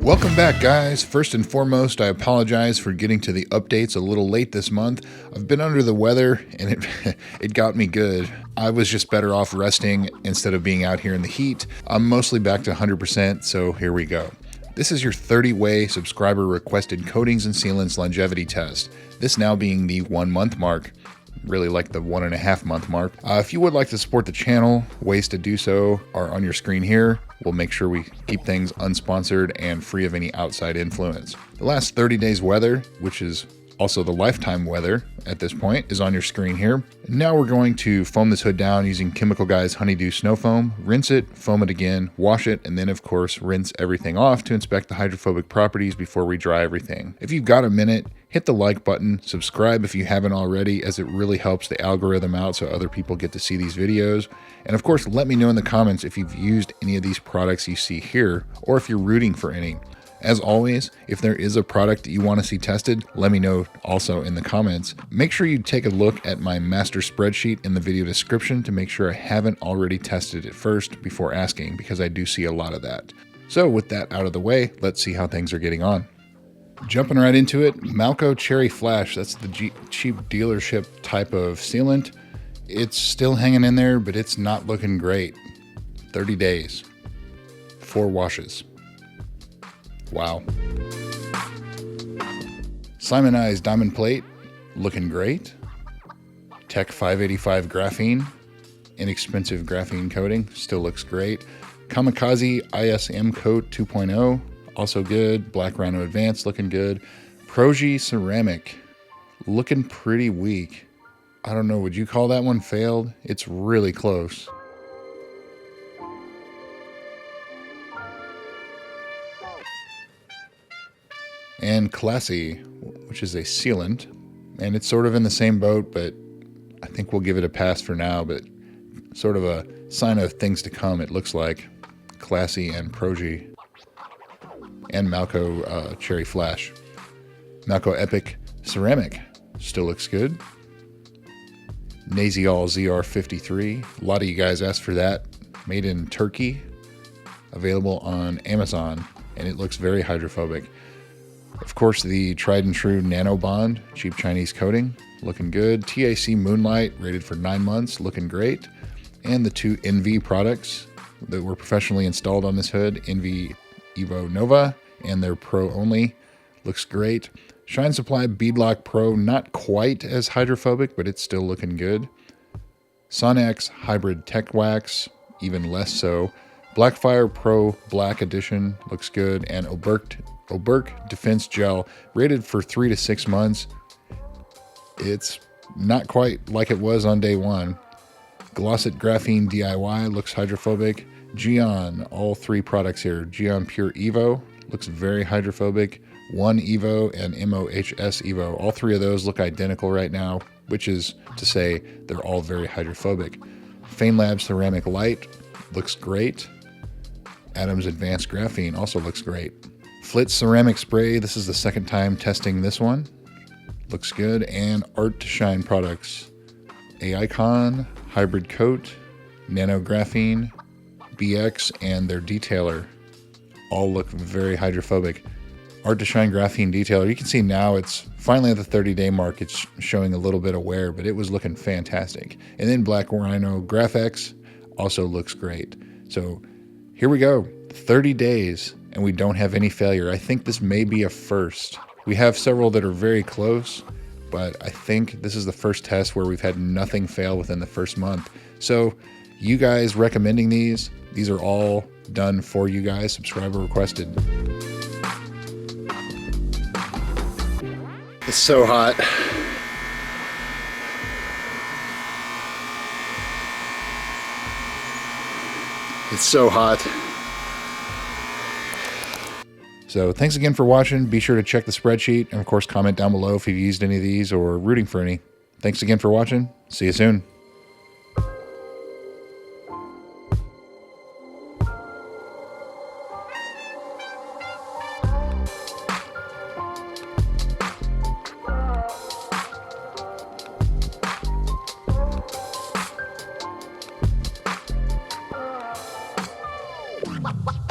Welcome back, guys. First and foremost, I apologize for getting to the updates a little late this month. I've been under the weather and it got me good. I was just better off resting instead of being out here in the heat. I'm mostly back to 100%, so here we go. This is your 30-way subscriber requested coatings and sealants longevity test. This now being the 1 month mark. Really like the 1.5 month mark. If you would like to support the channel, ways to do so are on your screen here. We'll make sure we keep things unsponsored and free of any outside influence. The last 30 days weather, which is also the lifetime weather at this point, is on your screen here. Now we're going to foam this hood down using Chemical Guys Honeydew Snow Foam, rinse it, foam it again, wash it, and then of course rinse everything off to inspect the hydrophobic properties before we dry everything. If you've got a minute, hit the like button, subscribe if you haven't already, as it really helps the algorithm out so other people get to see these videos. And of course, let me know in the comments if you've used any of these products you see here, or if you're rooting for any. As always, if there is a product that you want to see tested, let me know also in the comments. Make sure you take a look at my master spreadsheet in the video description to make sure I haven't already tested it first before asking, because I do see a lot of that. So with that out of the way, let's see how things are getting on. Jumping right into it, Malco Cherry Flash, that's the cheap dealership type of sealant. It's still hanging in there, but it's not looking great. 30 days, 4 washes. Wow. Simonized Diamond Plate, looking great. Tech 585 Graphene, inexpensive graphene coating, still looks great. Kamikaze ISM Coat 2.0, also good. Black Rhino Advanced, looking good. Proji Ceramic, looking pretty weak. I don't know, would you call that one failed? It's really close. And Classy, which is a sealant, and it's sort of in the same boat, but I think we'll give it a pass for now, but sort of a sign of things to come, it looks like. Classy and Proji. And Malco Cherry Flash. Malco Epic Ceramic still looks good. Naziol ZR53, a lot of you guys asked for that. Made in Turkey, available on Amazon, and it looks very hydrophobic. Of course, the tried and true Nano Bond, cheap Chinese coating, looking good. TAC Moonlight, rated for 9 months, looking great. And the 2 NV products that were professionally installed on this hood, NV Evo Nova and their Pro Only, looks great. Shine Supply Beadlock Pro, not quite as hydrophobic, but it's still looking good. Sonex Hybrid Tech Wax, even less so. Blackfire Pro Black Edition looks good, and Oberk Defense Gel, rated for 3 to 6 months. It's not quite like it was on day 1. Glossit Graphene DIY looks hydrophobic. Geon, all 3 products here. Geon Pure Evo looks very hydrophobic. One Evo and MOHS Evo, all 3 of those look identical right now, which is to say they're all very hydrophobic. FameLab Ceramic Light looks great. Adams Advanced Graphene also looks great. Flitz Ceramic Spray, this is the second time testing this one. Looks good. And Art to Shine products. Icon, Hybrid Coat, Nano Graphene, BX, and their Detailer all look very hydrophobic. Art to Shine Graphene Detailer, you can see now it's finally at the 30-day mark. It's showing a little bit of wear, but it was looking fantastic. And then Black Rhino GraphX also looks great. So here we go, 30 days, and we don't have any failure. I think this may be a first. We have several that are very close, but I think this is the first test where we've had nothing fail within the first month. So you guys recommending these are all done for you guys, subscriber requested. It's so hot. It's so hot. So thanks again for watching. Be sure to check the spreadsheet, and of course comment down below if you've used any of these or rooting for any. Thanks again for watching. See you soon. What?